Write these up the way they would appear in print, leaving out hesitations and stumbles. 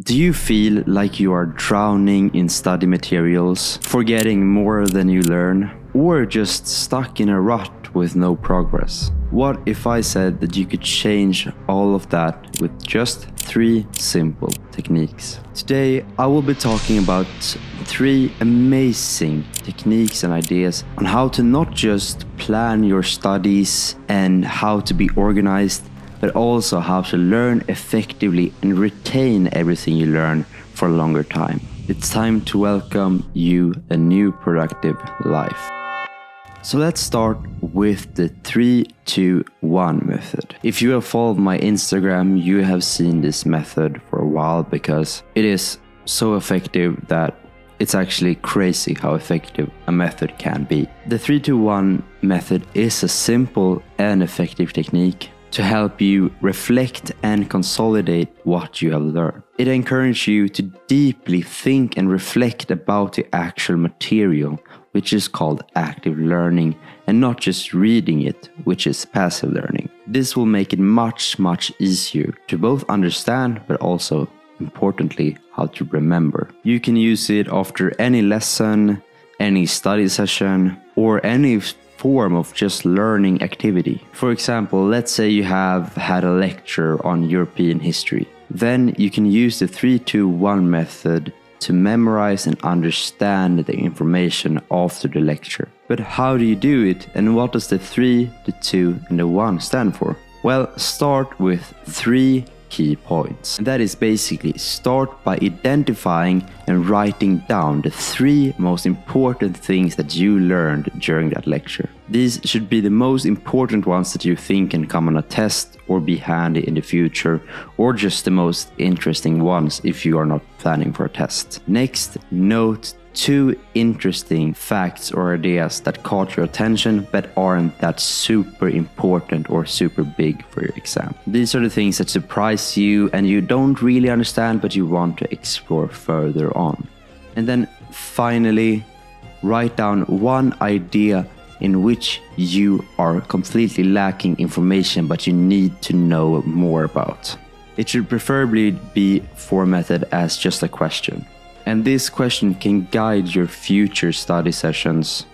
Do you feel like you are drowning in study materials, forgetting more than you learn, or just stuck in a rut with no progress? What if I said that you could change all of that with just 3 simple techniques? Today I will be talking about 3 amazing techniques and ideas on how to not just plan your studies and how to be organized, but also how to learn effectively and retain everything you learn for a longer time. It's time to welcome you a new productive life. So let's start with the 3-2-1 method. If you have followed my Instagram, you have seen this method for a while because it is so effective that it's actually crazy how effective a method can be. The 3-2-1 method is a simple and effective technique to help you reflect and consolidate what you have learned. It encourages you to deeply think and reflect about the actual material, which is called active learning, and not just reading it, which is passive learning. This will make it much easier to both understand, but also, importantly, how to remember. You can use it after any lesson, any study session, or any form of just learning activity. For example, let's say you have had a lecture on European history. Then you can use the 3-2-1 method to memorize and understand the information after the lecture. But how do you do it, and what does the 3, the 2 and the 1 stand for? Well, start with 3 key points. And that is basically start by identifying and writing down the 3 most important things that you learned during that lecture. These should be the most important ones that you think can come on a test or be handy in the future, or just the most interesting ones if you are not planning for a test. Next, note 2 interesting facts or ideas that caught your attention but aren't that super important or super big for your exam. These are the things that surprise you and you don't really understand but you want to explore further on. And then finally, write down 1 idea in which you are completely lacking information but you need to know more about. It should preferably be formatted as just a question. And this question can guide your future study sessions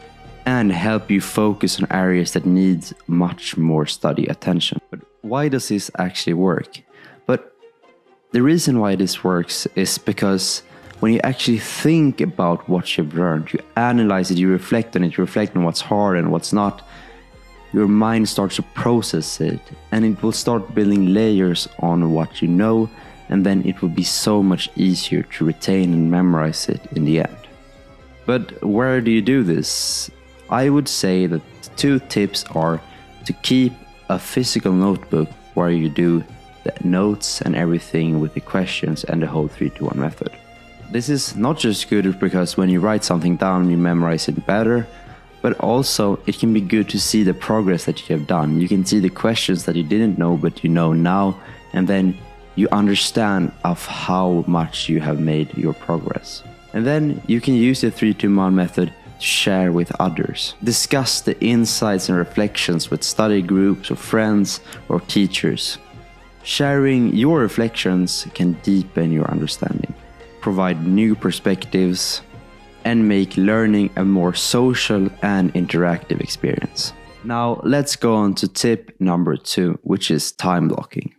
and help you focus on areas that need much more study attention. But why does this actually work? But the reason why this works is because when you actually think about what you've learned, you analyze it, you reflect on it, you reflect on what's hard and what's not, your mind starts to process it and it will start building layers on what you know, and then it will be so much easier to retain and memorize it in the end. But where do you do this? I would say that 2 tips are to keep a physical notebook where you do the notes and everything with the questions and the whole 3-2-1 method. This is not just good because when you write something down you memorize it better, but also it can be good to see the progress that you have done. You can see the questions that you didn't know but you know now, and then you understand of how much you have made your progress. And then you can use the 3-2-1 method to share with others. Discuss the insights and reflections with study groups or friends or teachers. Sharing your reflections can deepen your understanding, provide new perspectives, and make learning a more social and interactive experience. Now let's go on to tip number 2, which is time blocking.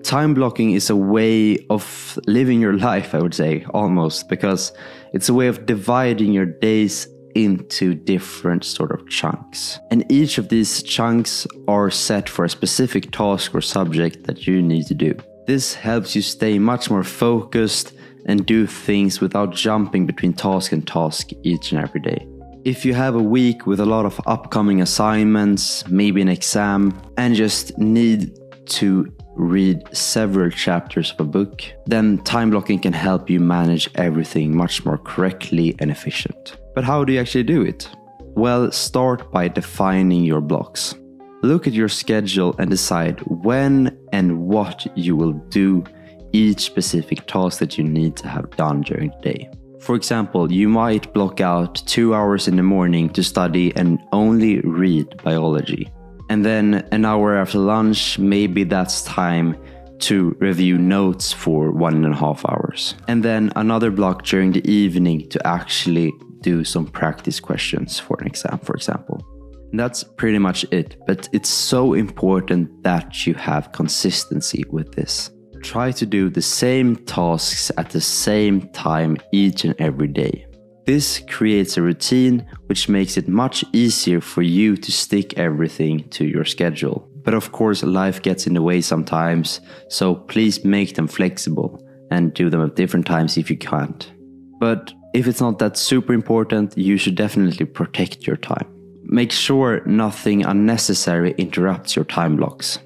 Time blocking is a way of living your life, I would say, almost, because it's a way of dividing your days into different sort of chunks. And each of these chunks are set for a specific task or subject that you need to do. This helps you stay much more focused and do things without jumping between task and task each and every day. If you have a week with a lot of upcoming assignments, maybe an exam, and just need to read several chapters of a book, then time blocking can help you manage everything much more correctly and efficient. But how do you actually do it? Well, start by defining your blocks. Look at your schedule and decide when and what you will do each specific task that you need to have done during the day. For example, you might block out 2 hours in the morning to study and only read biology. And then an hour after lunch, maybe that's time to review notes for 1.5 hours. And then another block during the evening to actually do some practice questions for an exam, for example. And that's pretty much it, but it's so important that you have consistency with this. Try to do the same tasks at the same time each and every day. This creates a routine which makes it much easier for you to stick everything to your schedule. But of course, life gets in the way sometimes, so please make them flexible and do them at different times if you can't. But if it's not that super important, you should definitely protect your time. Make sure nothing unnecessary interrupts your time blocks.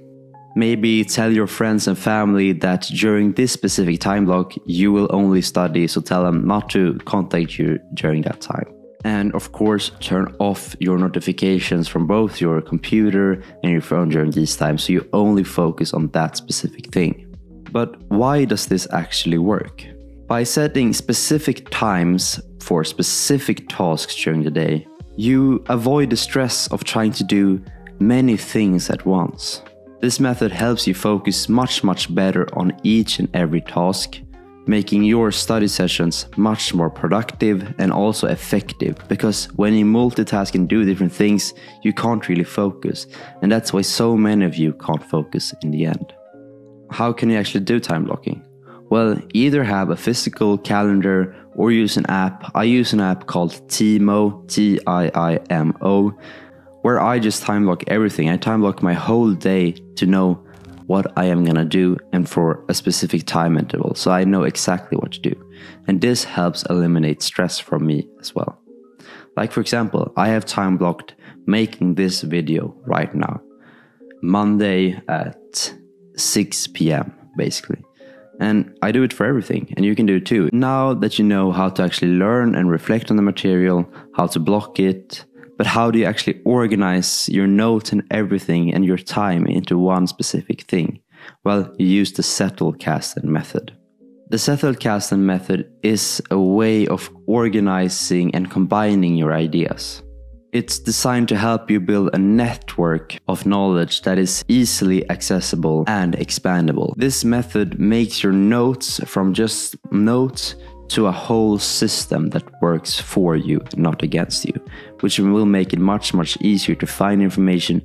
Maybe tell your friends and family that during this specific time block you will only study, so tell them not to contact you during that time. And of course, turn off your notifications from both your computer and your phone during these times, so you only focus on that specific thing. But why does this actually work? By setting specific times for specific tasks during the day, you avoid the stress of trying to do many things at once. This method helps you focus much better on each and every task, making your study sessions much more productive and also effective, because when you multitask and do different things, you can't really focus, and that's why so many of you can't focus in the end. How can you actually do time blocking? Well, either have a physical calendar or use an app. I use an app called Tiimo, Tiimo, where I just time block everything. I time block my whole day to know what I am gonna do and for a specific time interval, so I know exactly what to do. And this helps eliminate stress from me as well. Like for example, I have time blocked making this video right now, Monday at 6 p.m. basically. And I do it for everything, and you can do it too. Now that you know how to actually learn and reflect on the material, how to block it, but how do you actually organize your notes and everything and your time into one specific thing? Well, you use the Zettelkasten method. The Zettelkasten method is a way of organizing and combining your ideas. It's designed to help you build a network of knowledge that is easily accessible and expandable. This method makes your notes from just notes to a whole system that works for you, not against you, which will make it much easier to find information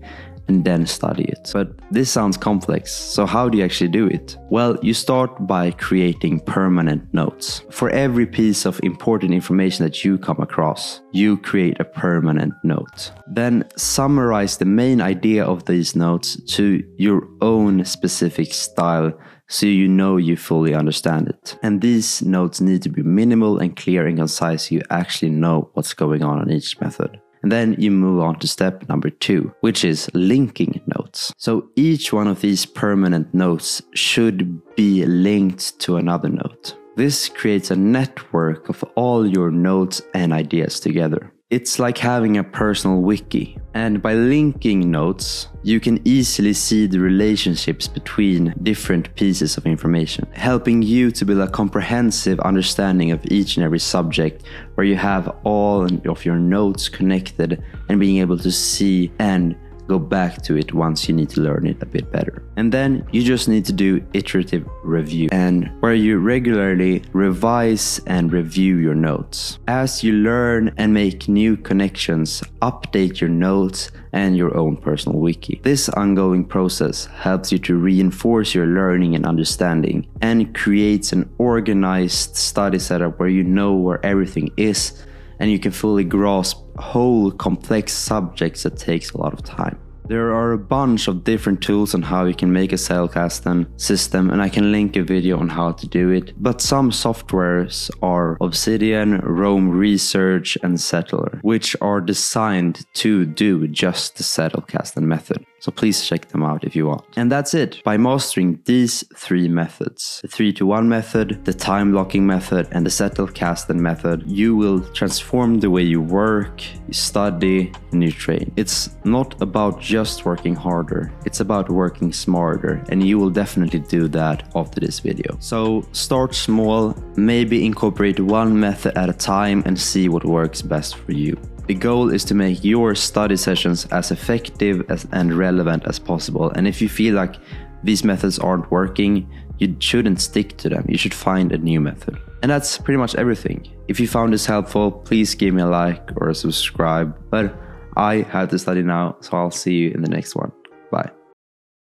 and then study it. But this sounds complex, so how do you actually do it? Well, you start by creating permanent notes. For every piece of important information that you come across, you create a permanent note. Then summarize the main idea of these notes to your own specific style, so you know you fully understand it. And these notes need to be minimal and clear and concise, so you actually know what's going on in each method. And then you move on to step number 2, which is linking notes. So each one of these permanent notes should be linked to another note. This creates a network of all your notes and ideas together. It's like having a personal wiki. And by linking notes, you can easily see the relationships between different pieces of information, helping you to build a comprehensive understanding of each and every subject, where you have all of your notes connected and being able to see and go back to it once you need to learn it a bit better. And then you just need to do iterative review, and where you regularly revise and review your notes. As you learn and make new connections, update your notes and your own personal wiki. This ongoing process helps you to reinforce your learning and understanding, and creates an organized study setup where you know where everything is, and you can fully grasp whole complex subjects that takes a lot of time. There are a bunch of different tools on how you can make a Zettelkasten system, and I can link a video on how to do it. But some softwares are Obsidian, Rome Research, and Settler, which are designed to do just the Zettelkasten method. So please check them out if you want. And that's it. By mastering these 3 methods, the 3-to-1 method, the time blocking method, and the Zettelkasten method, you will transform the way you work, you study, and you train. It's not about just working harder, it's about working smarter, and you will definitely do that after this video. So start small, maybe incorporate one method at a time and see what works best for you. The goal is to make your study sessions as effective and relevant as possible, and if you feel like these methods aren't working, you shouldn't stick to them. You should find a new method. And that's pretty much everything. If you found this helpful, please give me a like or a subscribe. But I have to study now, so I'll see you in the next one. Bye.